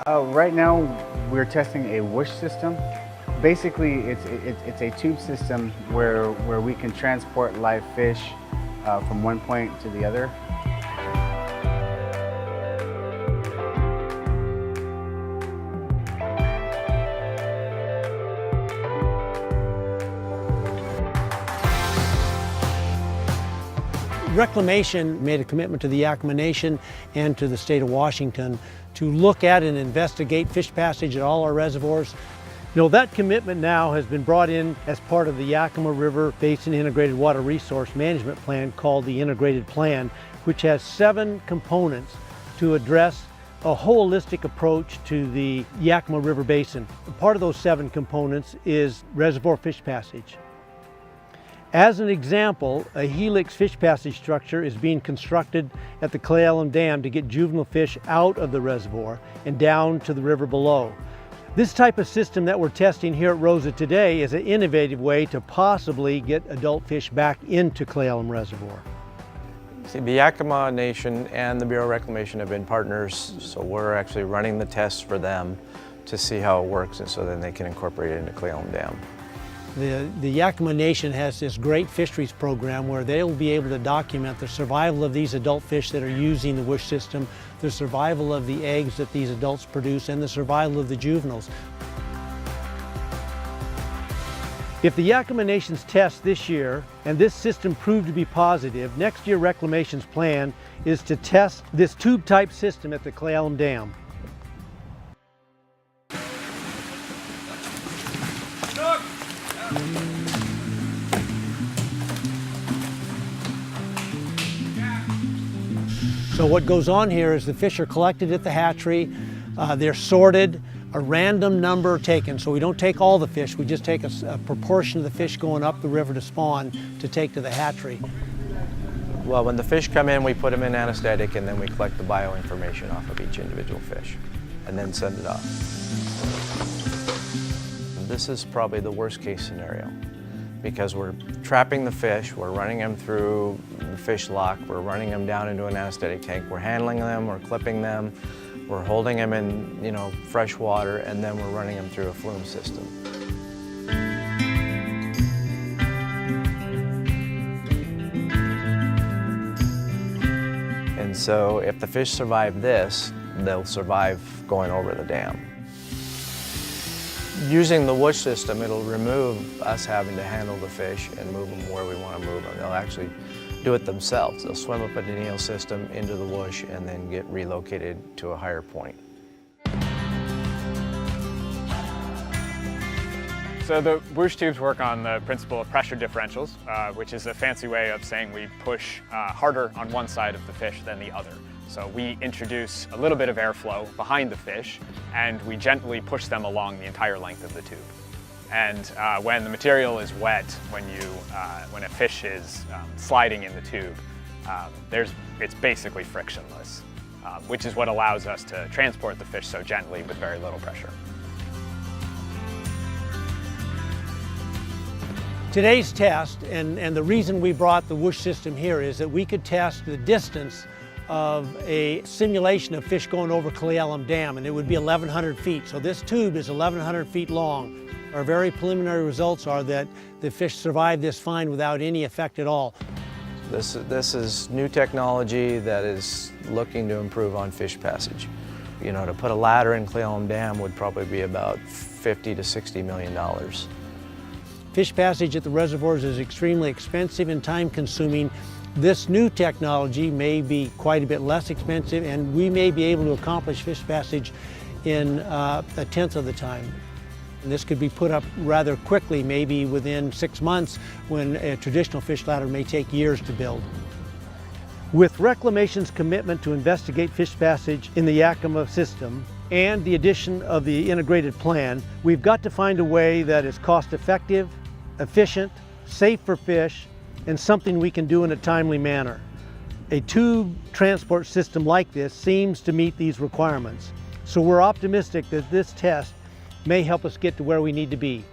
Right now, we're testing a Whooshh system. Basically, it's a tube system where we can transport live fish from one point to the other. Reclamation made a commitment to the Yakima Nation and to the state of Washington to look at and investigate fish passage at all our reservoirs. You know, that commitment now has been brought in as part of the Yakima River Basin Integrated Water Resource Management Plan called the Integrated Plan, which has 7 components to address a holistic approach to the Yakima River Basin. Part of those 7 components is reservoir fish passage. As an example, a helix fish passage structure is being constructed at the Cle Elum Dam to get juvenile fish out of the reservoir and down to the river below. This type of system that we're testing here at Rosa today is an innovative way to possibly get adult fish back into Cle Elum Reservoir. See, the Yakima Nation and the Bureau of Reclamation have been partners, so we're actually running the tests for them to see how it works and so then they can incorporate it into Cle Elum Dam. The Yakima Nation has this great fisheries program where they'll be able to document the survival of these adult fish that are using the Whooshh system, the survival of the eggs that these adults produce, and the survival of the juveniles. If the Yakima Nation's test this year and this system proved to be positive, next year Reclamation's plan is to test this tube-type system at the Cle Elum Dam. So what goes on here is the fish are collected at the hatchery, they're sorted, a random number taken. So we don't take all the fish, we just take a proportion of the fish going up the river to spawn to take to the hatchery. Well, when the fish come in, we put them in anesthetic and then we collect the bioinformation off of each individual fish and then send it off. This is probably the worst case scenario because we're trapping the fish, we're running them through the fish lock, we're running them down into an anesthetic tank, we're handling them, we're clipping them, we're holding them in, fresh water, and then we're running them through a flume system. And so if the fish survive this, they'll survive going over the dam. Using the Whooshh system, it'll remove us having to handle the fish and move them where we want to move them. They'll actually do it themselves. They'll swim up a denial system into the Whooshh and then get relocated to a higher point. So the Whooshh tubes work on the principle of pressure differentials, which is a fancy way of saying we push harder on one side of the fish than the other. So we introduce a little bit of airflow behind the fish and we gently push them along the entire length of the tube. And when the material is wet, when a fish is sliding in the tube, it's basically frictionless, which is what allows us to transport the fish so gently with very little pressure. Today's test, and the reason we brought the Whooshh system here is that we could test the distance of a simulation of fish going over Cle Elum Dam, and it would be 1,100 feet. So this tube is 1,100 feet long. Our very preliminary results are that the fish survived this fine without any effect at all. This is new technology that is looking to improve on fish passage. To put a ladder in Cle Elum Dam would probably be about $50 to $60 million. Fish passage at the reservoirs is extremely expensive and time-consuming. This new technology may be quite a bit less expensive, and we may be able to accomplish fish passage in a tenth of the time. And this could be put up rather quickly, maybe within 6 months, when a traditional fish ladder may take years to build. With Reclamation's commitment to investigate fish passage in the Yakima system and the addition of the integrated plan, we've got to find a way that is cost-effective, efficient, safe for fish, and something we can do in a timely manner. A tube transport system like this seems to meet these requirements. So we're optimistic that this test may help us get to where we need to be.